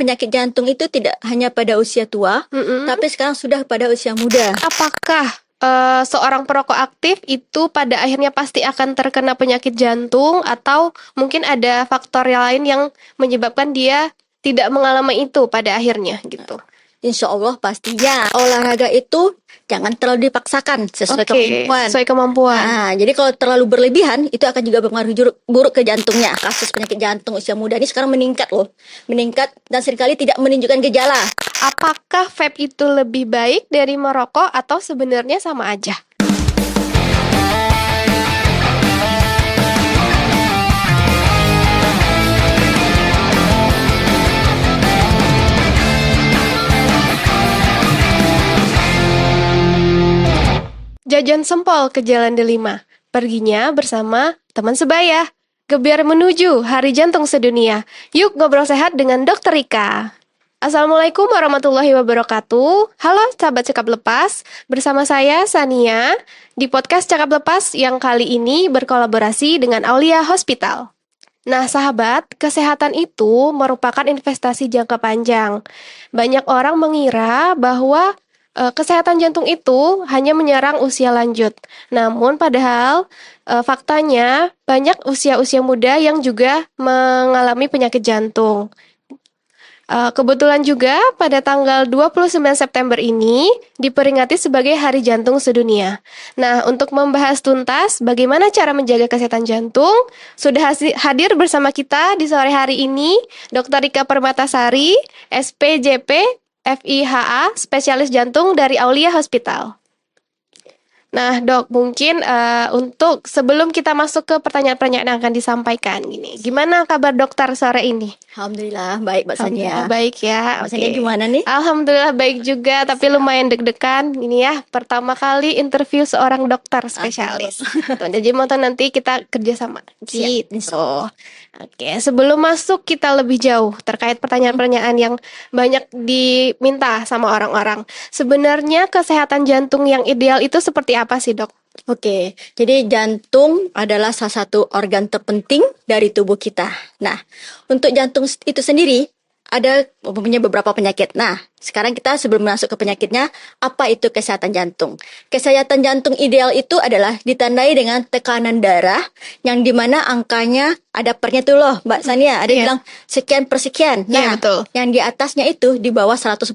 penyakit jantung itu tidak hanya pada usia tua, tapi sekarang sudah pada usia muda. Apakah seorang perokok aktif itu pada akhirnya pasti akan terkena penyakit jantung atau mungkin ada faktor yang lain yang menyebabkan dia tidak mengalami itu pada akhirnya gitu? Insya Allah pastinya olahraga itu jangan terlalu dipaksakan sesuai kemampuan. Sesuai kemampuan. Nah, jadi kalau terlalu berlebihan itu akan juga berpengaruh buruk ke jantungnya. Kasus penyakit jantung usia muda ini sekarang meningkat loh. Meningkat dan seringkali tidak menunjukkan gejala. Apakah vape itu lebih baik dari merokok atau sebenarnya sama aja? Jajan sempol ke Jalan Delima, perginya bersama teman sebaya. Gebiar menuju Hari Jantung Sedunia. Yuk ngobrol sehat dengan Dr. Rika. Assalamualaikum warahmatullahi wabarakatuh. Halo sahabat Cakap Lepas, bersama saya Sania di podcast Cakap Lepas yang kali ini berkolaborasi dengan Aulia Hospital. Nah sahabat, kesehatan itu merupakan investasi jangka panjang. Banyak orang mengira bahwa kesehatan jantung itu hanya menyerang usia lanjut. Namun padahal faktanya banyak usia-usia muda yang juga mengalami penyakit jantung. Kebetulan juga pada tanggal 29 September ini diperingati sebagai Hari Jantung Sedunia. Nah, untuk membahas tuntas bagaimana cara menjaga kesehatan jantung, sudah hadir bersama kita di sore hari ini Dr. Rika Permatasari, SPJP, FIHA, spesialis jantung dari Aulia Hospital. Nah, Dok, mungkin untuk sebelum kita masuk ke pertanyaan-pertanyaan yang akan disampaikan, gimana kabar dokter sore ini? Alhamdulillah baik Mbak Sania. Baik ya. Mbak Sania gimana nih? Alhamdulillah baik juga, tapi lumayan deg-degan. Ini ya, pertama kali interview seorang dokter spesialis. Jadi mau nanti kita kerjasama. Gitu. Oke, sebelum masuk kita lebih jauh terkait pertanyaan-pertanyaan yang banyak diminta sama orang-orang. Sebenarnya kesehatan jantung yang ideal itu seperti apa sih, Dok? Oke, jadi jantung adalah salah satu organ terpenting dari tubuh kita. Nah, untuk jantung itu sendiri ada mempunyai beberapa penyakit. Nah, sekarang kita sebelum masuk ke penyakitnya, apa itu kesehatan jantung? Kesehatan jantung ideal itu adalah ditandai dengan tekanan darah yang dimana angkanya ada pernya tuh loh, Mbak Sania. Ada bilang sekian per sekian. Nah, betul. Yang di atasnya itu di bawah 140.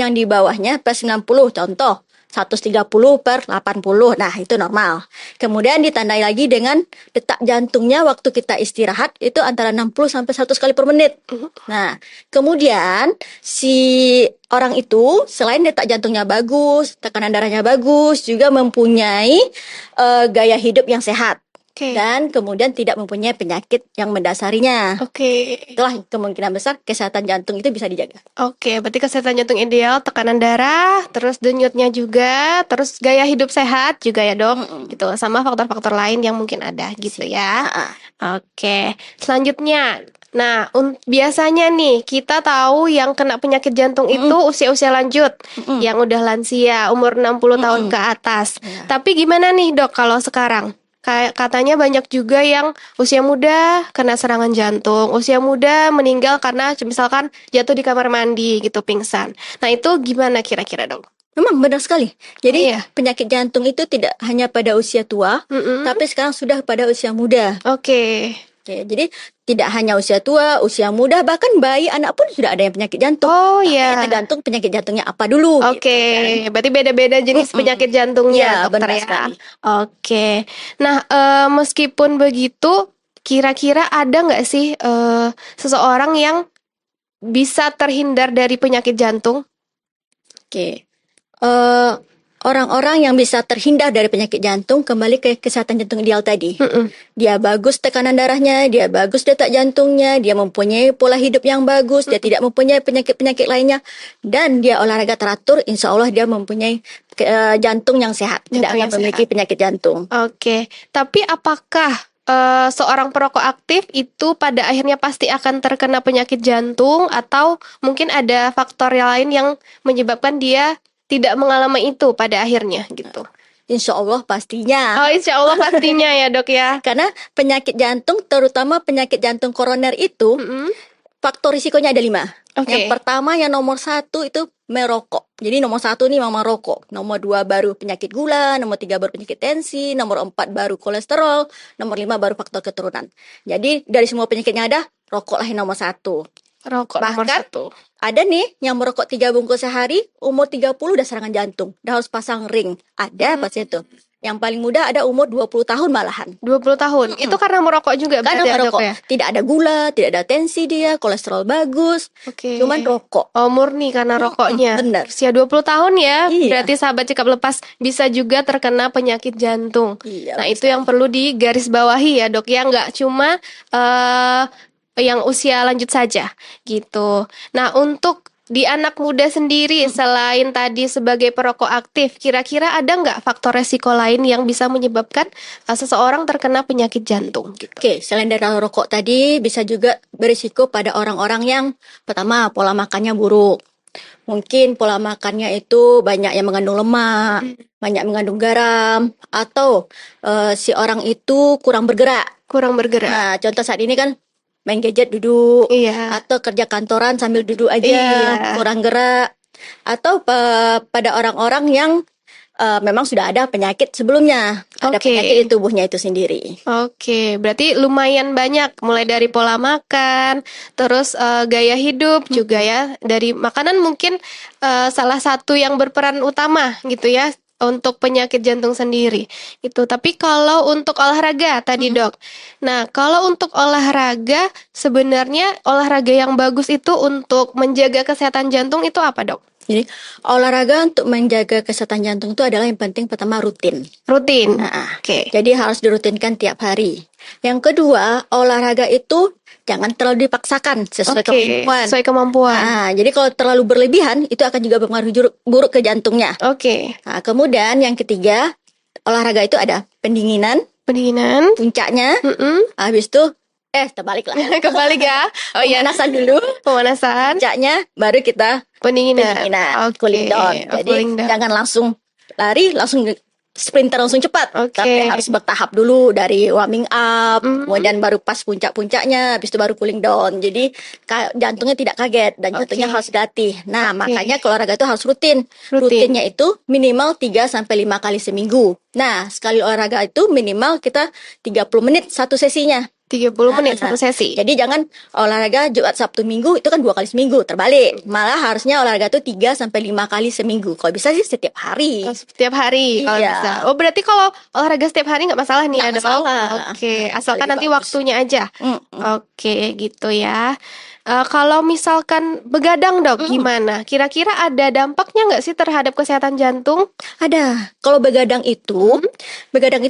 Yang di bawahnya per 90, contoh. 130 per 80. Nah, itu normal. Kemudian ditandai lagi dengan detak jantungnya waktu kita istirahat itu antara 60 sampai 100 kali per menit. Nah, kemudian si orang itu selain detak jantungnya bagus, tekanan darahnya bagus, juga mempunyai gaya hidup yang sehat. Dan kemudian tidak mempunyai penyakit yang mendasarinya. Itulah kemungkinan besar kesehatan jantung itu bisa dijaga. Berarti kesehatan jantung ideal, tekanan darah, terus denyutnya juga, terus gaya hidup sehat juga ya, Dok. Gitu, sama faktor-faktor lain yang mungkin ada gitu ya. Selanjutnya, nah biasanya nih kita tahu yang kena penyakit jantung itu usia-usia lanjut, yang udah lansia, umur 60 tahun ke atas. Tapi gimana nih, Dok, kalau sekarang? Katanya banyak juga yang usia muda kena serangan jantung, usia muda meninggal karena misalkan jatuh di kamar mandi gitu, pingsan. Nah itu gimana kira-kira, Dok? Memang benar sekali. Jadi penyakit jantung itu tidak hanya pada usia tua, tapi sekarang sudah pada usia muda. Jadi tidak hanya usia tua, usia muda, bahkan bayi, anak pun sudah ada yang penyakit jantung. Tergantung penyakit jantungnya apa dulu. Berarti beda-beda jenis penyakit jantungnya, dokter, benar ya. sekali. Nah, meskipun begitu, kira-kira ada nggak sih seseorang yang bisa terhindar dari penyakit jantung? Orang-orang yang bisa terhindar dari penyakit jantung kembali ke kesehatan jantung ideal tadi. Dia bagus tekanan darahnya, dia bagus detak jantungnya, dia mempunyai pola hidup yang bagus, dia tidak mempunyai penyakit-penyakit lainnya, dan dia olahraga teratur, insya Allah dia mempunyai jantung yang sehat, tidak akan memiliki penyakit jantung. Tapi apakah seorang perokok aktif itu pada akhirnya pasti akan terkena penyakit jantung atau mungkin ada faktor yang lain yang menyebabkan dia tidak mengalami itu pada akhirnya gitu? Insya Allah pastinya. Insya Allah pastinya ya, Dok ya. Karena penyakit jantung, terutama penyakit jantung koroner itu faktor risikonya ada 5. Oke. Yang pertama, yang nomor 1 itu merokok. Jadi nomor 1 nih memang rokok. Nomor 2 baru penyakit gula, nomor 3 baru penyakit tensi, nomor 4 baru kolesterol, nomor 5 baru faktor keturunan. Jadi dari semua penyakit yang ada, rokoklah yang nomor 1. Rokok nomor Bahkan 1. ada nih yang merokok 3 bungkus sehari, umur 30 udah serangan jantung. Udah harus pasang ring. Ada pasien itu. Yang paling muda ada umur 20 tahun malahan. 20 tahun. Itu karena merokok juga Karena berarti ya, Dok, merokok. ya? Tidak ada gula, tidak ada tensi dia, kolesterol bagus. Oke. Cuman rokok. Oh, murni karena rokoknya. benar. Usia 20 tahun ya. Iya. Berarti sahabat Cekap Lepas bisa juga terkena penyakit jantung. Iya, Nah, itu yang perlu digarisbawahi ya, Dok. Ya, nggak cuma yang usia lanjut saja gitu. Nah, untuk di anak muda sendiri, selain tadi sebagai perokok aktif, kira-kira ada nggak faktor resiko lain yang bisa menyebabkan seseorang terkena penyakit jantung? Gitu. Oke, selain dari rokok tadi, bisa juga berisiko pada orang-orang yang pertama pola makannya buruk. Mungkin pola makannya itu banyak yang mengandung lemak, banyak mengandung garam, atau si orang itu kurang bergerak. Kurang bergerak. Nah, contoh saat ini kan main gadget duduk, Iya. atau kerja kantoran sambil duduk aja, Iya. kurang gerak, atau pada orang-orang yang memang sudah ada penyakit sebelumnya, ada Oke. penyakit di tubuhnya itu sendiri. Oke, berarti lumayan banyak, mulai dari pola makan, terus gaya hidup juga ya. Dari makanan mungkin salah satu yang berperan utama gitu ya untuk penyakit jantung sendiri. Itu. Tapi kalau untuk olahraga tadi, Dok. Nah, kalau untuk olahraga sebenarnya olahraga yang bagus itu untuk menjaga kesehatan jantung itu apa, Dok? Jadi olahraga untuk menjaga kesehatan jantung itu adalah yang penting pertama rutin. Rutin. Nah, Oke. jadi harus dirutinkan tiap hari. Yang kedua, olahraga itu jangan terlalu dipaksakan sesuai Oke, kemampuan. sesuai kemampuan. Nah, jadi kalau terlalu berlebihan itu akan juga berpengaruh buruk ke jantungnya. Oke. Nah, kemudian yang ketiga, olahraga itu ada pendinginan, Pendinginan. puncaknya, habis itu terbalik lah. Kebalik ya. Oh iya, Pemanasan dulu, pemanasan, puncaknya baru kita pendinginan. pendinginan, Oke. cooling down. Oh, Jadi cooling down. jangan langsung lari, langsung sprinter langsung cepat. Oke. Tapi harus bertahap dulu dari warming up, Mhm. kemudian baru pas puncak-puncaknya, habis itu baru cooling down. Jadi jantungnya tidak kaget dan jantungnya Oke. harus dilatih. Nah, Oke. makanya kalau olahraga itu harus rutin. Rutin. Rutinnya itu minimal 3 sampai 5 kali seminggu. Nah, sekali olahraga itu minimal kita 30 menit satu sesinya. 30 menit satu sesi. Jadi jangan olahraga Jumat Sabtu Minggu itu kan 2 kali seminggu, terbalik. Malah harusnya olahraga itu 3 sampai 5 kali seminggu. Kalau bisa sih setiap hari. Oh, setiap hari kalau Iya. bisa. Oh, berarti kalau olahraga setiap hari nggak masalah nih, Nggak ada masalah. Oke, asalkan Lebih nanti bagus. waktunya aja. Mm-mm. Oke, gitu ya. Kalau misalkan begadang, Dok, gimana? Kira-kira ada dampaknya nggak sih terhadap kesehatan jantung? Ada. Kalau begadang itu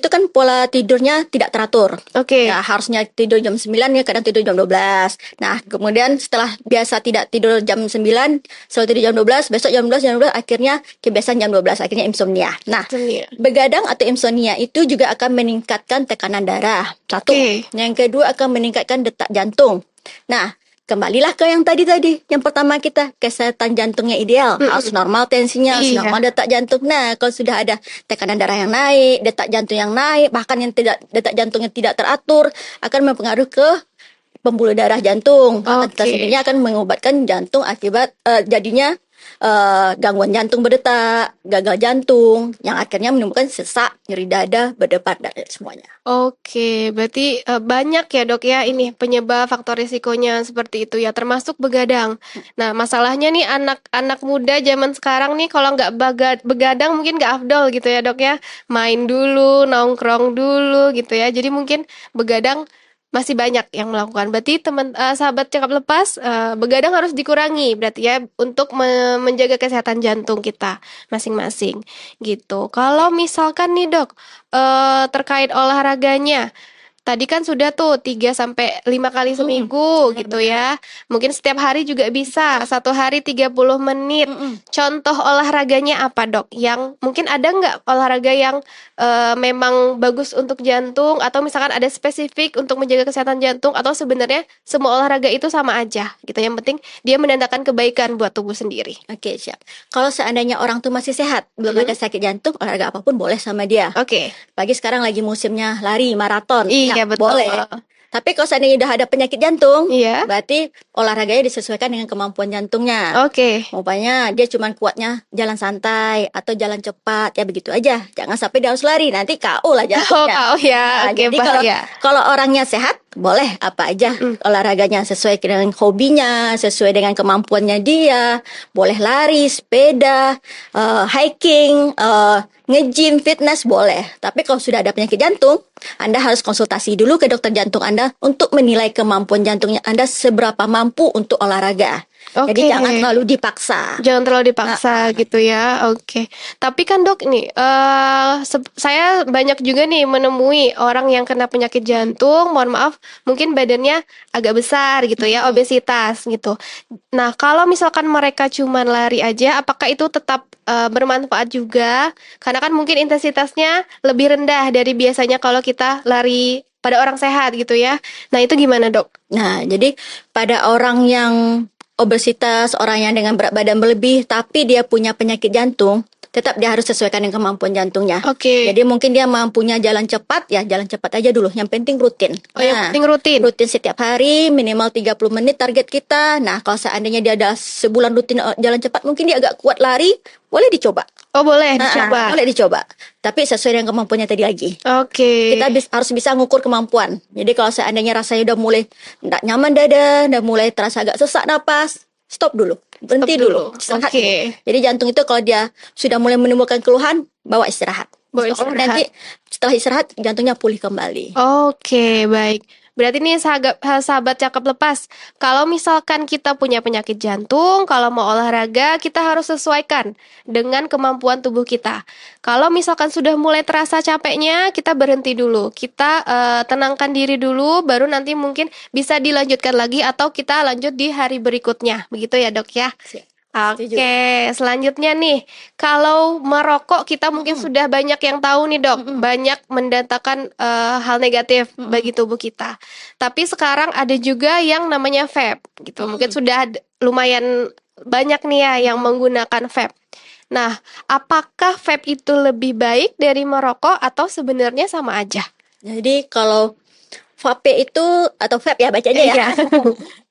kan pola tidurnya tidak teratur. Oke. Ya, harusnya tidur jam 9 ya kadang tidur jam 12. Nah, kemudian setelah biasa tidak tidur jam 9, selalu tidur jam 12, besok jam 12 akhirnya kebiasaan jam 12, akhirnya insomnia. Nah, Insomnia. begadang atau insomnia itu juga akan meningkatkan tekanan darah. Satu. Oke. Yang kedua akan meningkatkan detak jantung. Nah, kembalilah ke yang tadi. Yang pertama kita kesehatan jantungnya ideal, harus normal tensinya, harus Iya. normal detak jantung. Nah, kalau sudah ada tekanan darah yang naik, detak jantung yang naik, bahkan yang detak jantungnya tidak teratur, akan mempengaruhi ke pembuluh darah jantung. Oke. Tersendirinya akan mengobatkan jantung akibat jadinya gangguan jantung berdetak, gagal jantung, yang akhirnya menimbulkan sesak, nyeri dada, berdebar dan semuanya. Oke, berarti banyak ya, Dok ya, ini penyebab faktor risikonya seperti itu ya, termasuk begadang. Nah, masalahnya nih anak-anak muda zaman sekarang nih kalau nggak begadang mungkin nggak afdol gitu ya, Dok ya. Main dulu, nongkrong dulu gitu ya. Jadi mungkin begadang masih banyak yang melakukan. Berarti sahabat Cekap Lepas, begadang harus dikurangi berarti ya untuk menjaga kesehatan jantung kita masing-masing gitu. Kalau misalkan nih, Dok, terkait olahraganya, tadi kan sudah tuh 3 sampai 5 kali seminggu gitu ya. Mungkin setiap hari juga bisa, satu hari 30 menit. Contoh olahraganya apa, Dok? Yang mungkin ada nggak olahraga yang memang bagus untuk jantung, atau misalkan ada spesifik untuk menjaga kesehatan jantung, atau sebenarnya semua olahraga itu sama aja gitu. Yang penting dia mendatangkan kebaikan buat tubuh sendiri. Oke, siap. Kalau seandainya orang tuh masih sehat, belum ada sakit jantung, olahraga apapun boleh sama dia. Oke. Pagi sekarang lagi musimnya lari, maraton. Iya, Ya, betul. boleh. Tapi kalau seandainya udah ada penyakit jantung, Iya. berarti olahraganya disesuaikan dengan kemampuan jantungnya. Oke. Umpamanya dia cuma kuatnya jalan santai atau jalan cepat, ya begitu aja. Jangan sampai dia harus lari, nanti KO lah Oh, jantungnya. kau ya. Nah, Oke, jadi kalau bahaya. kalau orangnya sehat, boleh apa aja olahraganya sesuai dengan hobinya, sesuai dengan kemampuannya dia. Boleh lari, sepeda, hiking, nge-gym, fitness boleh. Tapi kalau sudah ada penyakit jantung, Anda harus konsultasi dulu ke dokter jantung Anda untuk menilai kemampuan jantungnya Anda seberapa mampu untuk olahraga. Jadi Oke. jangan terlalu dipaksa. Jangan terlalu dipaksa gitu ya. Oke. Tapi kan dok nih, saya banyak juga nih menemui orang yang kena penyakit jantung. Mohon maaf, mungkin badannya agak besar gitu ya, obesitas gitu. Nah, kalau misalkan mereka cuman lari aja, apakah itu tetap bermanfaat juga? Karena kan mungkin intensitasnya lebih rendah dari biasanya kalau kita lari pada orang sehat gitu ya. Nah, itu gimana dok? Nah, jadi pada orang yang obesitas, orang yang dengan berat badan berlebih, tapi dia punya penyakit jantung, tetap dia harus sesuaikan dengan kemampuan jantungnya. Oke. Jadi mungkin dia mampunya jalan cepat, ya jalan cepat aja dulu. Yang penting rutin. Oh, yang penting rutin. Rutin setiap hari, minimal 30 menit target kita. Nah, kalau seandainya dia ada sebulan rutin jalan cepat, mungkin dia agak kuat lari, boleh dicoba. Oh, boleh dicoba. Boleh dicoba. Tapi sesuai dengan kemampuannya tadi lagi. Oke. Kita harus bisa ngukur kemampuan. Jadi kalau seandainya rasanya udah mulai tidak nyaman dada, udah mulai terasa agak sesak napas, stop dulu. Berhenti Stop dulu. Istirahat Oke. dulu. Jadi jantung itu kalau dia sudah mulai menimbulkan keluhan, bawa istirahat. Bawa Stop. istirahat. Nanti setelah istirahat, jantungnya pulih kembali. Oke, baik. Berarti nih sahabat cakap lepas, kalau misalkan kita punya penyakit jantung, kalau mau olahraga, kita harus sesuaikan dengan kemampuan tubuh kita. Kalau misalkan sudah mulai terasa capeknya, kita berhenti dulu. Kita tenangkan diri dulu, baru nanti mungkin bisa dilanjutkan lagi atau kita lanjut di hari berikutnya. Begitu ya, Dok ya? Setuju. Oke, selanjutnya nih, kalau merokok kita mungkin sudah banyak yang tahu nih dok, banyak mendatangkan hal negatif bagi tubuh kita. Tapi sekarang ada juga yang namanya vape, gitu. Mungkin sudah lumayan banyak nih ya yang menggunakan vape. Nah, apakah vape itu lebih baik dari merokok atau sebenarnya sama aja? Jadi kalau vape itu, atau vape ya bacanya ya. Iya.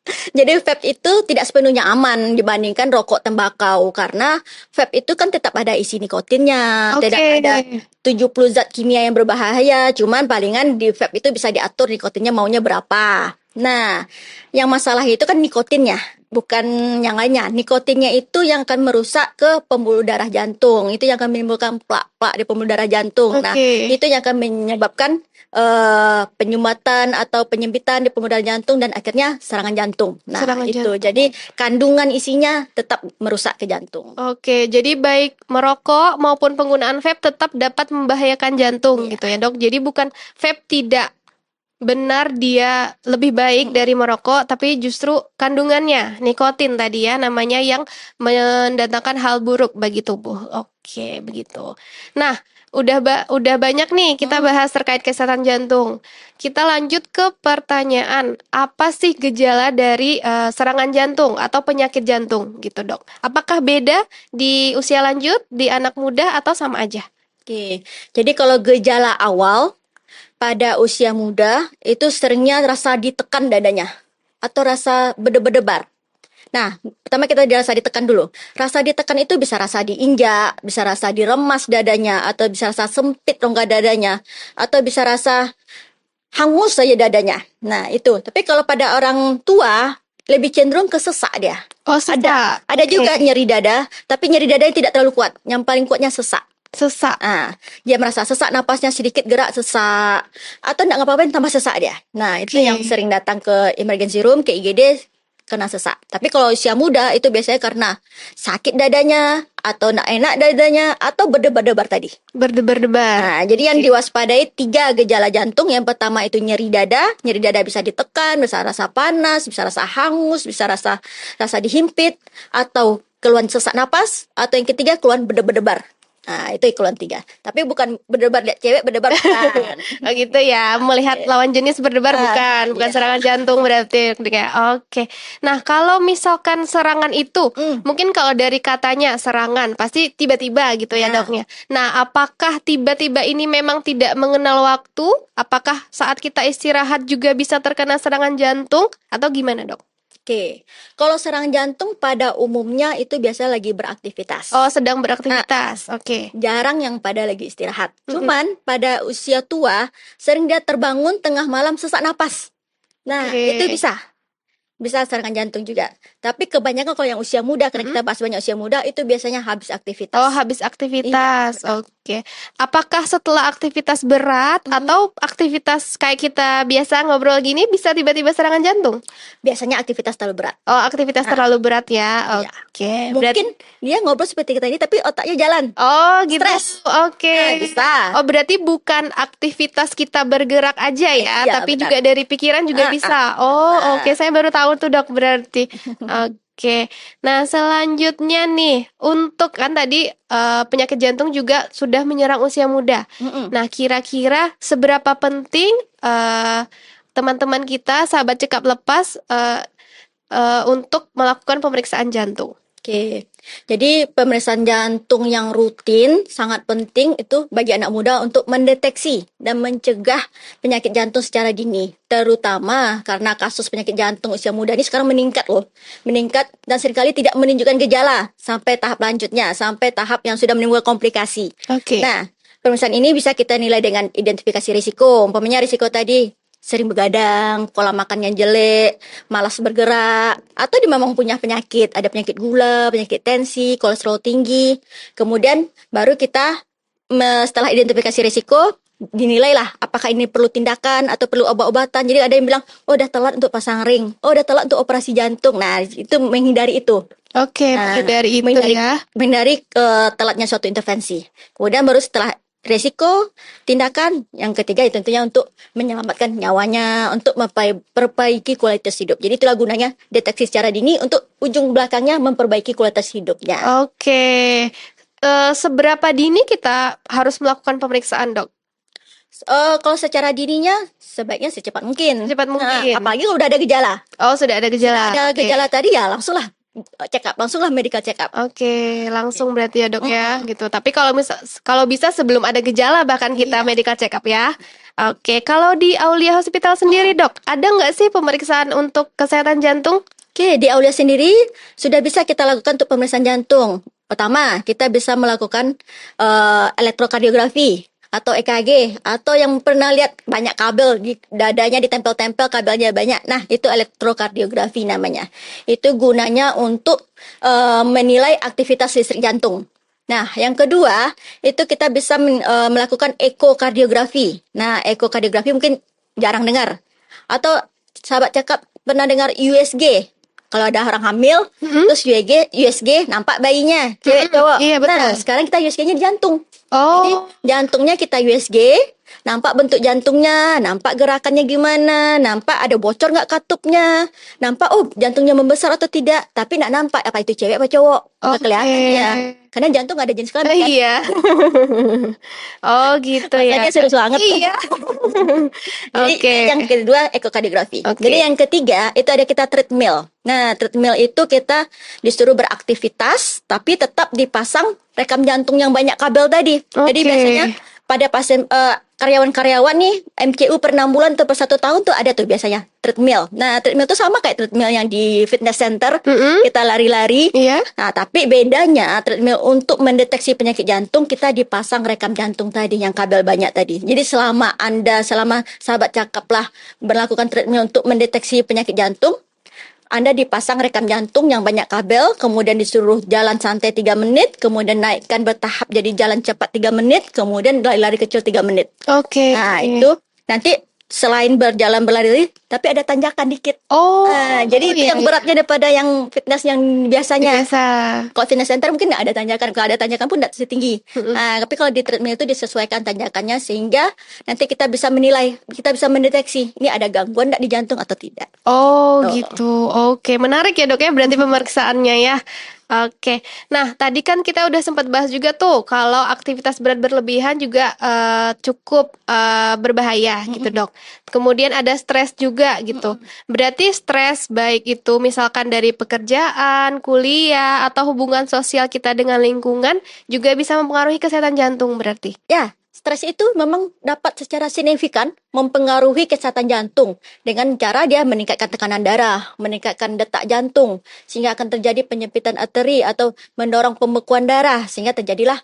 Jadi vape itu tidak sepenuhnya aman dibandingkan rokok tembakau, karena vape itu kan tetap ada isi nikotinnya, Oke. tidak ada 70 zat kimia yang berbahaya, cuman palingan di vape itu bisa diatur nikotinnya maunya berapa. Nah, yang masalah itu kan nikotinnya, bukan yang lainnya. Nikotinnya itu yang akan merusak ke pembuluh darah jantung, itu yang akan menimbulkan plak-plak di pembuluh darah jantung. Nah, Oke. itu yang akan menyebabkan penyumbatan atau penyempitan di pembuluh darah jantung dan akhirnya serangan jantung. Nah, Serangan itu. jantung. Jadi kandungan isinya tetap merusak ke jantung. Oke, jadi baik merokok maupun penggunaan vape tetap dapat membahayakan jantung gitu ya dok. Jadi bukan vape tidak benar dia lebih baik dari merokok, tapi justru kandungannya nikotin tadi ya namanya yang mendatangkan hal buruk bagi tubuh. Oke, begitu. Nah, udah banyak nih kita bahas terkait kesehatan jantung. Kita lanjut ke pertanyaan, apa sih gejala dari serangan jantung atau penyakit jantung gitu dok? Apakah beda di usia lanjut, di anak muda atau sama aja? Oke. Jadi kalau gejala awal pada usia muda itu seringnya rasa ditekan dadanya atau rasa berdebar-debar. Nah, pertama kita rasa ditekan dulu. Rasa ditekan itu bisa rasa diinjak, bisa rasa diremas dadanya, atau bisa rasa sempit rongga dadanya, atau bisa rasa hangus saja dadanya. Nah, itu. Tapi kalau pada orang tua, lebih cenderung ke sesak dia. Oh, sesak. Ada Oke. juga nyeri dada, tapi nyeri dada yang tidak terlalu kuat. Yang paling kuatnya sesak. Sesak. Dia merasa sesak, napasnya sedikit gerak sesak, atau enggak ngapa-ngapain tambah sesak dia. Nah, itu Oke. yang sering datang ke emergency room, ke IGD, kena sesak. Tapi kalau usia muda itu biasanya karena sakit dadanya, atau enggak enak dadanya, atau berdebar-debar tadi. Berdebar-debar. Nah, jadi yang diwaspadai 3 gejala jantung. Yang pertama itu nyeri dada bisa ditekan, bisa rasa panas, bisa rasa hangus, bisa rasa dihimpit, atau keluhan sesak napas, atau yang ketiga keluhan berdebar-debar. Nah, itu equivalent 3. Tapi bukan berdebar lihat cewek, berdebar bukan. Oh gitu ya, melihat lawan jenis berdebar bukan Iya. serangan jantung berarti kayak oke. Nah, kalau misalkan serangan itu, mungkin kalau dari katanya serangan pasti tiba-tiba gitu ya Ya. doknya. Nah, apakah tiba-tiba ini memang tidak mengenal waktu? Apakah saat kita istirahat juga bisa terkena serangan jantung atau gimana dok? Oke, kalau serangan jantung pada umumnya itu biasa lagi beraktivitas. Oh, sedang beraktivitas. Oke. Jarang yang pada lagi istirahat. Cuman pada usia tua sering dia terbangun tengah malam sesak napas. Nah, Oke. itu bisa serangan jantung juga. Tapi kebanyakan kalau yang usia muda, karena kita bahas banyak usia muda, itu biasanya habis aktivitas. Oh, habis aktivitas. Oke. Apakah setelah aktivitas berat atau aktivitas kayak kita biasa ngobrol gini bisa tiba-tiba serangan jantung? Biasanya aktivitas terlalu berat. Oh, aktivitas terlalu berat ya. Iya. Oke. Mungkin dia ngobrol seperti kita ini, tapi otaknya jalan. Oh, gitu. Stres. Oke. Nah, bisa. Oh, berarti bukan aktivitas kita bergerak aja ya, Iya, tapi benar. juga dari pikiran juga bisa. Oh, oke. Saya baru tahu tuh, Dok, berarti. Oke. Nah, selanjutnya nih, untuk kan tadi penyakit jantung juga sudah menyerang usia muda. Nah, kira-kira seberapa penting teman-teman kita, sahabat cekap lepas, untuk melakukan pemeriksaan jantung? Oke, jadi pemeriksaan jantung yang rutin sangat penting itu bagi anak muda untuk mendeteksi dan mencegah penyakit jantung secara dini. Terutama karena kasus penyakit jantung usia muda ini sekarang meningkat loh. Meningkat dan seringkali tidak menunjukkan gejala sampai tahap lanjutnya, sampai tahap yang sudah menimbulkan komplikasi. Oke. Nah, pemeriksaan ini bisa kita nilai dengan identifikasi risiko. Umpamanya risiko tadi sering begadang, pola makan yang jelek, malas bergerak, atau dia memang punya penyakit, ada penyakit gula, penyakit tensi, kolesterol tinggi. Kemudian baru kita setelah identifikasi risiko dinilailah apakah ini perlu tindakan atau perlu obat-obatan. Jadi ada yang bilang, oh udah telat untuk pasang ring, oh udah telat untuk operasi jantung. Nah, itu menghindari itu. Oke, dari itu ya. Menghindari telatnya suatu intervensi. Kemudian baru setelah resiko tindakan yang ketiga itu tentunya untuk menyelamatkan nyawanya, untuk memperbaiki kualitas hidup. Jadi itulah gunanya deteksi secara dini untuk ujung belakangnya memperbaiki kualitas hidupnya. Oke. Seberapa dini kita harus melakukan pemeriksaan, Dok? Kalau secara dininya sebaiknya secepat mungkin. Secepat mungkin. Apalagi kalau udah ada gejala. Oh, sudah ada gejala. Ada Oke. gejala tadi ya langsunglah medical check up. Oke, langsung berarti ya dok ya, gitu. Tapi kalau bisa sebelum ada gejala bahkan kita medical check up ya. Oke, kalau di Aulia Hospital sendiri dok, ada nggak sih pemeriksaan untuk kesehatan jantung? Oke, di Aulia sendiri sudah bisa kita lakukan untuk pemeriksaan jantung. Pertama, kita bisa melakukan elektrokardiografi atau EKG, atau yang pernah lihat banyak kabel di dadanya ditempel-tempel kabelnya banyak. Nah, itu elektrokardiografi namanya. Itu gunanya untuk menilai aktivitas listrik jantung. Nah, yang kedua, itu kita bisa melakukan ekokardiografi. Nah, ekokardiografi mungkin jarang dengar. Atau sahabat cakap pernah dengar USG. Kalau ada orang hamil, terus USG nampak bayinya, cewek cowok. Iya, betul. Nah, sekarang kita USG-nya di jantung. Oh. Jadi jantungnya kita USG, nampak bentuk jantungnya, nampak gerakannya gimana, nampak ada bocor nggak katupnya, nampak jantungnya membesar atau tidak, tapi nggak nampak apa itu cewek apa cowok, nggak kelihatan ya. Karena jantung ada jenis kelamin kan. Iya. Oh gitu ya. Makanya serius banget. Iya. Jadi yang kedua ekokardiografi. Jadi yang ketiga itu ada kita treadmill. Nah, treadmill itu kita disuruh beraktivitas tapi tetap dipasang rekam jantung yang banyak kabel tadi. Jadi biasanya pada pasien karyawan-karyawan nih MCU per 6 bulan atau per 1 tahun tuh ada tuh biasanya treadmill. Nah, treadmill tuh sama kayak treadmill yang di fitness center, kita lari-lari. Iya. Nah, tapi bedanya treadmill untuk mendeteksi penyakit jantung kita dipasang rekam jantung tadi yang kabel banyak tadi. Jadi selama sahabat cakaplah melakukan treadmill untuk mendeteksi penyakit jantung, Anda dipasang rekam jantung yang banyak kabel, kemudian disuruh jalan santai 3 menit, kemudian naikkan bertahap jadi jalan cepat 3 menit, kemudian lari-lari kecil 3 menit. Oke. Nah, itu nanti selain berjalan berlari, tapi ada tanjakan dikit. Jadi itu yang beratnya daripada yang fitness yang biasanya. Biasa. Kalau fitness center mungkin nggak ada tanjakan. Kalau ada tanjakan pun nggak setinggi. Nah, tapi kalau di treadmill itu disesuaikan tanjakannya sehingga nanti kita bisa menilai, kita bisa mendeteksi ini ada gangguan nggak di jantung atau tidak. Oh gitu. Oke, menarik ya dok ya berarti pemeriksaannya ya. Oke, nah tadi kan kita udah sempat bahas juga tuh kalau aktivitas berat berlebihan juga cukup berbahaya gitu Mm-mm. dok. Kemudian ada stres juga gitu. Mm-mm. Berarti stres baik itu misalkan dari pekerjaan, kuliah, atau hubungan sosial kita dengan lingkungan juga bisa mempengaruhi kesehatan jantung berarti. Ya, stres itu memang dapat secara signifikan mempengaruhi kesehatan jantung dengan cara dia meningkatkan tekanan darah, meningkatkan detak jantung, sehingga akan terjadi penyempitan arteri atau mendorong pembekuan darah, sehingga terjadilah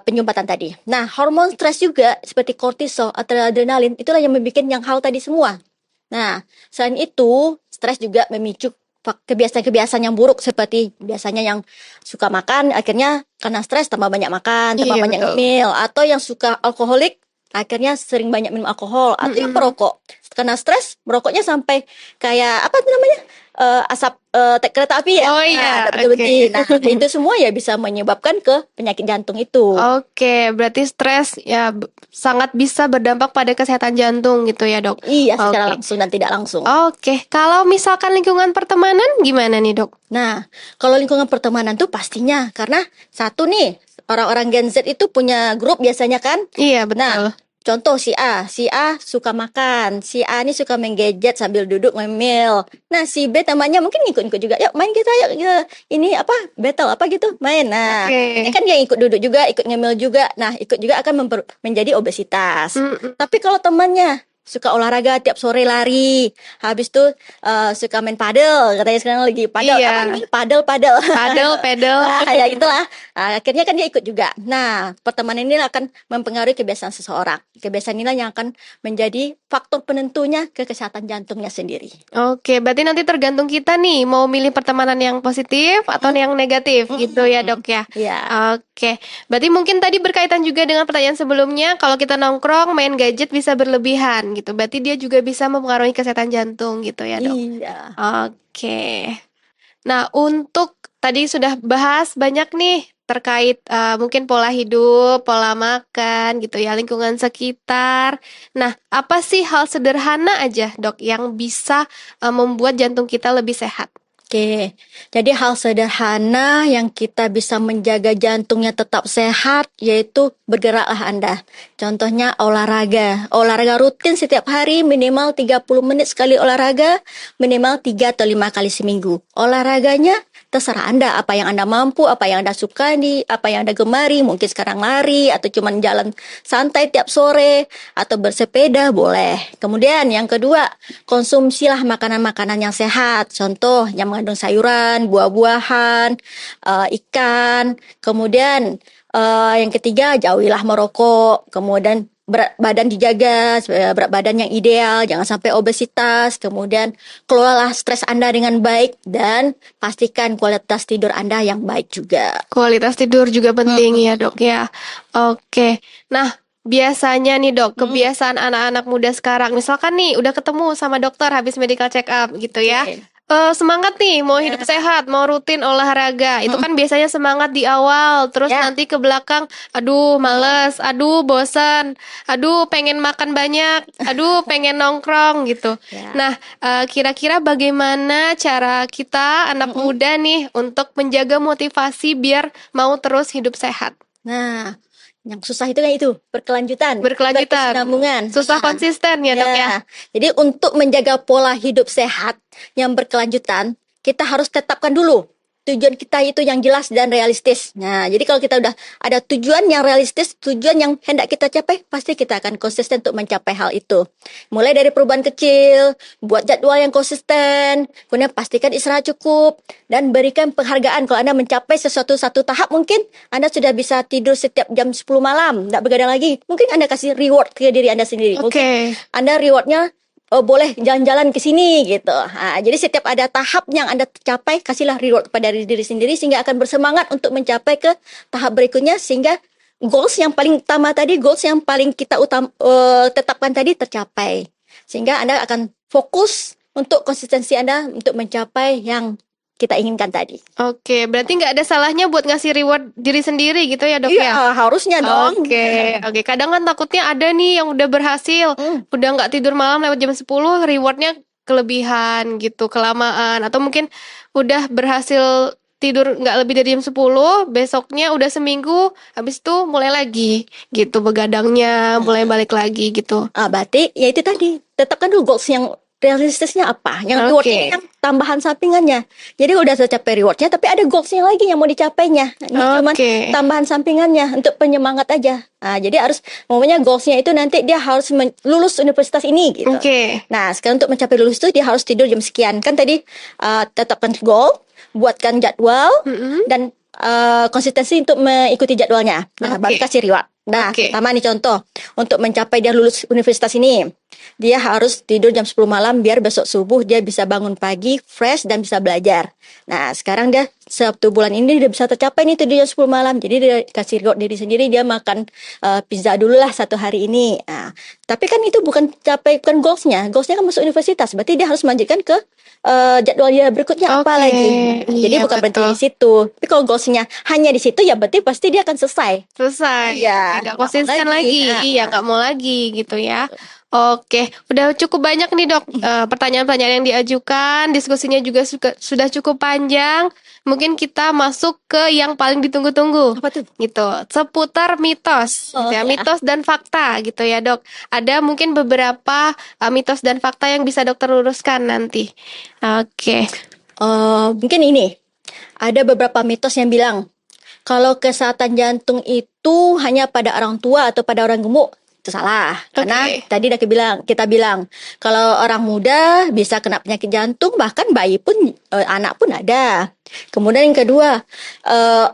penyumbatan tadi. Nah, hormon stres juga seperti kortisol atau adrenalin, itulah yang membuat yang hal tadi semua. Nah, selain itu, stres juga memicu kebiasaan-kebiasaan yang buruk seperti biasanya yang suka makan, akhirnya karena stres tambah banyak makan, tambah Iya banyak betul. ngemil, atau yang suka alkoholik, akhirnya sering banyak minum alkohol, atau yang Mm-mm. perokok. Karena stres, merokoknya sampai kayak apa tuh namanya? Asap kereta api ya. Oh Nah, iya, tak oke. berhenti. Nah, itu semua ya bisa menyebabkan ke penyakit jantung itu. Oke, berarti stres ya sangat bisa berdampak pada kesehatan jantung gitu ya dok. Iya, secara Oke. langsung dan tidak langsung. Oke, kalau misalkan lingkungan pertemanan gimana nih dok? Nah, kalau lingkungan pertemanan tuh pastinya karena satu nih, orang-orang Gen Z itu punya grup biasanya kan. Iya Nah, betul. contoh si A suka makan, si A ini suka main gadget sambil duduk ngemil. Nah, si B temannya mungkin ikut-ikut juga. Yuk main kita, yuk ini apa battle apa gitu main. Nah, ini Oke. kan dia ikut duduk juga, ikut ngemil juga. Nah, ikut juga akan menjadi obesitas. Mm-mm. Tapi kalau temannya suka olahraga tiap sore lari, habis itu suka main padel, katanya sekarang lagi padel, apa Iya, namanya? Padel. padel, pedal. Nah, ya itulah. Nah, akhirnya kan dia ikut juga. Nah, pertemanan ini akan mempengaruhi kebiasaan seseorang. Kebiasaan inilah yang akan menjadi faktor penentunya ke kesehatan jantungnya sendiri. Oke, berarti nanti tergantung kita nih mau milih pertemanan yang positif atau yang negatif gitu ya dok ya. Ya, Oke, berarti mungkin tadi berkaitan juga dengan pertanyaan sebelumnya, kalau kita nongkrong main gadget bisa berlebihan gitu. Berarti dia juga bisa mempengaruhi kesehatan jantung gitu ya dok. iya. Oke. Nah, untuk tadi sudah bahas banyak nih terkait mungkin pola hidup, pola makan gitu ya, lingkungan sekitar. Nah, apa sih hal sederhana aja, Dok, yang bisa membuat jantung kita lebih sehat? Oke, jadi hal sederhana yang kita bisa menjaga jantungnya tetap sehat yaitu bergeraklah Anda. Contohnya olahraga. Olahraga rutin setiap hari minimal 30 menit sekali olahraga, minimal 3 atau 5 kali seminggu. Olahraganya terserah Anda, apa yang Anda mampu, apa yang Anda sukai, apa yang Anda gemari, mungkin sekarang lari atau cuman jalan santai tiap sore atau bersepeda boleh. Kemudian yang kedua, konsumsilah makanan-makanan yang sehat. Contoh yang mengandung sayuran, buah-buahan, ikan. Kemudian yang ketiga, jauhilah merokok. Kemudian berat badan dijaga, berat badan yang ideal, jangan sampai obesitas. Kemudian kelolalah stres Anda dengan baik dan pastikan kualitas tidur Anda yang baik juga. Kualitas tidur juga penting ya, Dok ya. Oke. Nah, biasanya nih, Dok, kebiasaan anak-anak muda sekarang, misalkan nih udah ketemu sama dokter habis medical check up gitu ya. Oke. Semangat nih mau hidup sehat, mau rutin olahraga. Itu kan biasanya semangat di awal, terus Ya. nanti ke belakang, aduh males, aduh bosan, aduh pengen makan banyak, aduh pengen nongkrong gitu. Ya. Nah, kira-kira bagaimana cara kita anak muda nih untuk menjaga motivasi biar mau terus hidup sehat? Nah, yang susah itu kan itu berkelanjutan, Berkelanjutan. berkesinambungan. Susah Nah, konsisten ya, Dok ya. ya. Jadi untuk menjaga pola hidup sehat yang berkelanjutan, kita harus tetapkan dulu tujuan kita itu yang jelas dan realistis. Nah, jadi kalau kita udah ada tujuan yang realistis, tujuan yang hendak kita capai, pasti kita akan konsisten untuk mencapai hal itu. Mulai dari perubahan kecil, buat jadwal yang konsisten, kemudian pastikan istirahat cukup, dan berikan penghargaan. Kalau Anda mencapai satu tahap, mungkin Anda sudah bisa tidur setiap jam 10 malam, tidak begadang lagi. Mungkin Anda kasih reward ke diri Anda sendiri. Oke. Mungkin Anda rewardnya boleh jalan-jalan ke sini gitu. Jadi setiap ada tahap yang Anda capai, kasihlah reward kepada diri sendiri sehingga akan bersemangat untuk mencapai ke tahap berikutnya sehingga goals yang paling utama tadi, goals yang paling kita tetapkan tadi tercapai. Sehingga Anda akan fokus untuk konsistensi Anda untuk mencapai yang kita inginkan tadi. Oke, berarti nggak ada salahnya buat ngasih reward diri sendiri gitu ya, Dok ya? Iya, harusnya dong. Oke. Kadang kan takutnya ada nih yang udah berhasil, udah nggak tidur malam lewat jam 10, rewardnya kelebihan gitu, kelamaan. Atau mungkin udah berhasil tidur nggak lebih dari jam 10, besoknya udah seminggu, habis itu mulai lagi gitu begadangnya, mulai balik lagi gitu. Berarti ya itu tadi, tetapkan dulu goals yang realistisnya apa, yang rewardnya Oke. yang tambahan sampingannya. Jadi udah tercapai rewardnya, tapi ada goalsnya lagi yang mau dicapainya. Ini cuman Oke. tambahan sampingannya untuk penyemangat aja. Jadi harus, momennya goalsnya itu nanti dia harus lulus universitas ini gitu. Oke. Nah, sekarang untuk mencapai lulus itu dia harus tidur jam sekian. Kan tadi tetapkan goal, buatkan jadwal, dan konsistensi untuk mengikuti jadwalnya. Nah, baru Oke. kasih reward. Nah, Oke. pertama nih contoh, untuk mencapai dia lulus universitas ini, dia harus tidur jam 10 malam biar besok subuh dia bisa bangun pagi, fresh, dan bisa belajar. Nah, sekarang dia satu bulan ini dia bisa tercapai nih tidur jam 10 malam. Jadi dia kasih reward diri sendiri, dia makan pizza dulu lah satu hari ini. Nah, tapi kan itu bukan goalsnya. Goalsnya kan masuk universitas, berarti dia harus melanjutkan ke jadwal dia berikutnya apa Oke, lagi. Nah, jadi iya bukan berhenti betul. di situ. Tapi kalau goalsnya hanya di situ, ya berarti pasti dia akan selesai. Selesai. Iya, Nggak nggak mau konsisten lagi. lagi. Iya, nggak mau lagi gitu ya. Oke, udah cukup banyak nih dok pertanyaan-pertanyaan yang diajukan, diskusinya juga sudah cukup panjang. Mungkin kita masuk ke yang paling ditunggu-tunggu, Apa tuh? gitu, seputar mitos, gitu ya, Ya. mitos dan fakta, gitu ya dok. Ada mungkin beberapa mitos dan fakta yang bisa dokter luruskan nanti. Oke, Mungkin ini. Ada beberapa mitos yang bilang kalau kesehatan jantung itu hanya pada orang tua atau pada orang gemuk. Itu salah. Karena Oke. tadi udah kita bilang kalau orang muda bisa kena penyakit jantung, bahkan bayi pun anak pun ada. Kemudian yang kedua,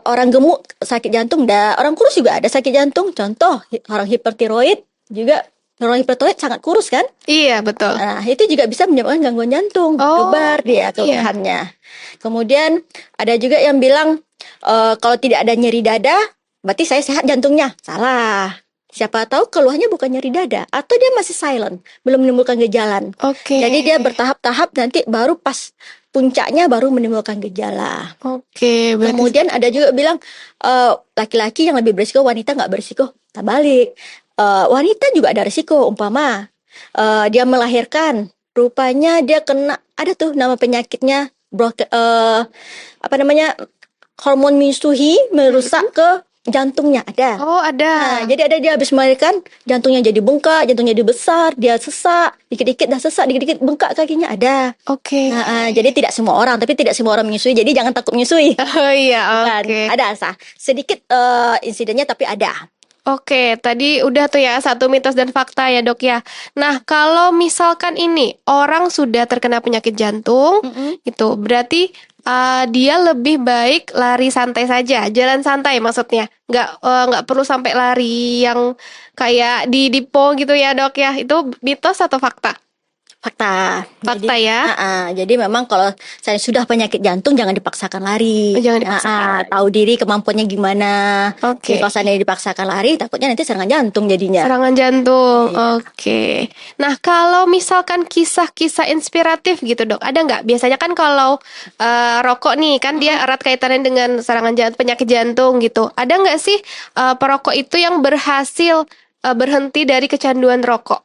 orang gemuk sakit jantung, orang kurus juga ada sakit jantung. Contoh orang hipertiroid juga. Orang hipertiroid sangat kurus kan? Iya betul. Nah, itu juga bisa menyebabkan gangguan jantung, Oh, lebar dia iya. kelebihannya. Kemudian ada juga yang bilang kalau tidak ada nyeri dada, berarti saya sehat jantungnya. Salah. Siapa tahu keluhannya bukan nyeri dada, atau dia masih silent, belum menimbulkan gejala. Oke. Jadi dia bertahap-tahap, nanti baru pas puncaknya baru menimbulkan gejala. Oke, berarti Kemudian ada juga bilang laki-laki yang lebih berisiko, wanita nggak berisiko. Tak balik. Wanita juga ada risiko, umpama dia melahirkan, rupanya dia kena, ada tuh nama penyakitnya, hormon menyusui merusak ke jantungnya, ada. oh ada. Nah, jadi ada dia habis melahirkan, jantungnya jadi bengkak, jantungnya jadi besar, dia sesak, dikit-dikit dah sesak, dikit-dikit bengkak kakinya, ada. Oke. Nah, jadi tidak semua orang, tapi tidak semua orang menyusui, jadi jangan takut menyusui. Oh iya, Kan, oke. ada sedikit insidennya, tapi ada. Oke, tadi udah tuh ya satu mitos dan fakta ya dok ya. Nah, kalau misalkan ini orang sudah terkena penyakit jantung, gitu, berarti dia lebih baik lari santai saja, jalan santai maksudnya, nggak perlu sampai lari yang kayak di Dipo gitu ya dok ya. Itu mitos atau fakta? Fakta. Fakta Jadi, ya. jadi memang kalau saya sudah penyakit jantung, jangan dipaksakan lari. Oh, jangan dipaksakan. Tahu diri kemampuannya gimana. Oke. Jadi kalau seandainya dipaksakan lari, takutnya nanti serangan jantung jadinya. Serangan jantung, Iya. oke. Nah, kalau misalkan kisah-kisah inspiratif gitu dok, ada nggak? Biasanya kan kalau rokok nih, kan dia erat kaitannya dengan serangan jantung, penyakit jantung gitu. Ada nggak sih perokok itu yang berhasil berhenti dari kecanduan rokok?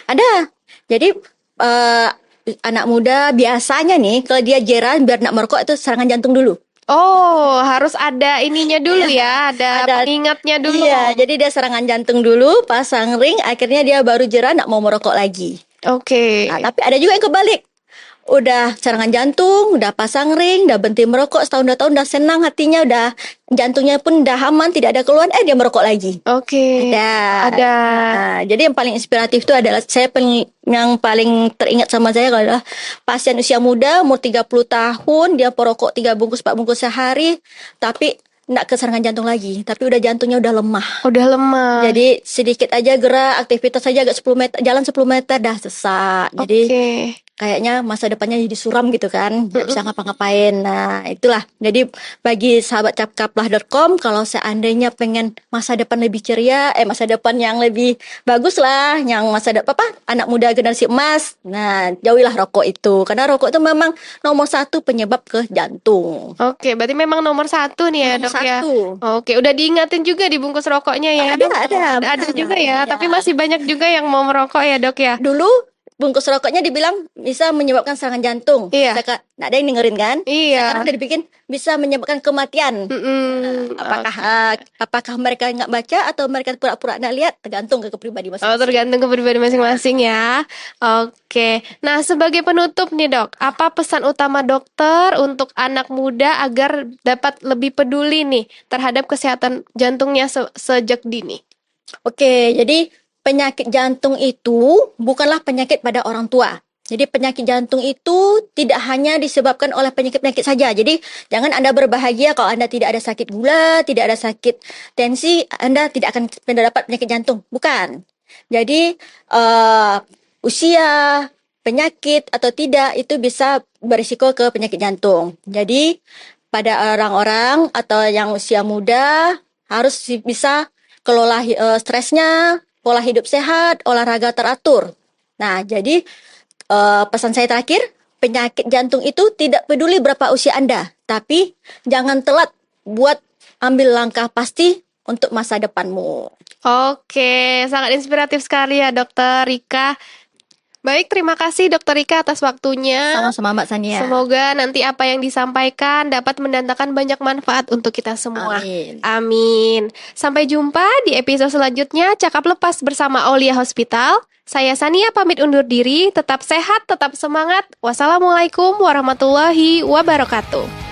Ada. Jadi anak muda biasanya nih, kalau dia jeran biar nak merokok itu serangan jantung dulu. Oh, harus ada ininya dulu ya, ada pengingatnya dulu. Iya, jadi dia serangan jantung dulu, pasang ring, akhirnya dia baru jeran nak mau merokok lagi. Oke. Nah, tapi ada juga yang kebalik. Udah serangan jantung, udah pasang ring, udah berhenti merokok setahun 2 tahun, udah senang hatinya, udah jantungnya pun udah aman, tidak ada keluhan, dia merokok lagi. Oke. Ada. Nah, jadi yang paling inspiratif itu adalah yang paling teringat sama saya adalah pasien usia muda, umur 30 tahun, dia perokok 3 bungkus 4 bungkus sehari, tapi nggak ke serangan jantung lagi, tapi udah jantungnya udah lemah. Udah lemah. Jadi sedikit aja gerak, aktivitas saja agak 10 meter, jalan 10 meter dah sesak. Jadi Oke. kayaknya masa depannya jadi suram gitu kan, nggak bisa ngapa-ngapain. Nah, itulah. Jadi bagi sahabat capkaplah.com, kalau seandainya pengen masa depan lebih ceria, masa depan yang lebih bagus lah, yang masa depan anak muda generasi emas. Nah, jauhilah rokok itu, karena rokok itu memang nomor 1 penyebab ke jantung. Oke, berarti memang nomor 1 nih ya Nomor dok ya. 1. Oke, udah diingatin juga di bungkus rokoknya ya. Ada. Ada juga ya, Ada. tapi masih banyak juga yang mau merokok ya dok ya. Dulu bungkus rokoknya dibilang bisa menyebabkan serangan jantung. Iya. Nggak ada yang dengerin kan? Iya. Sekarang udah dibikin bisa menyebabkan kematian. Apakah mereka nggak baca atau mereka pura-pura nggak lihat? Tergantung ke pribadi masing-masing. Tergantung ke pribadi masing-masing ya. Oke. Nah, sebagai penutup nih dok, apa pesan utama dokter untuk anak muda agar dapat lebih peduli nih terhadap kesehatan jantungnya sejak dini? Oke, jadi penyakit jantung itu bukanlah penyakit pada orang tua. Jadi penyakit jantung itu tidak hanya disebabkan oleh penyakit-penyakit saja. Jadi jangan Anda berbahagia kalau Anda tidak ada sakit gula, tidak ada sakit tensi, Anda tidak akan mendapat penyakit jantung. Bukan. Jadi usia, penyakit atau tidak itu bisa berisiko ke penyakit jantung. Jadi pada orang-orang atau yang usia muda harus bisa kelola stresnya, pola hidup sehat, olahraga teratur. Nah, jadi pesan saya terakhir, penyakit jantung itu tidak peduli berapa usia Anda, tapi jangan telat buat ambil langkah pasti untuk masa depanmu. Oke, sangat inspiratif sekali ya Dokter Rika. Baik, terima kasih Dokter Rika atas waktunya. Sama-sama Mbak Sania. Semoga nanti apa yang disampaikan dapat mendatangkan banyak manfaat untuk kita semua. Amin. Amin. Sampai jumpa di episode selanjutnya Cakap Lepas bersama Aulia Hospital. Saya Sania pamit undur diri, tetap sehat, tetap semangat. Wassalamualaikum warahmatullahi wabarakatuh.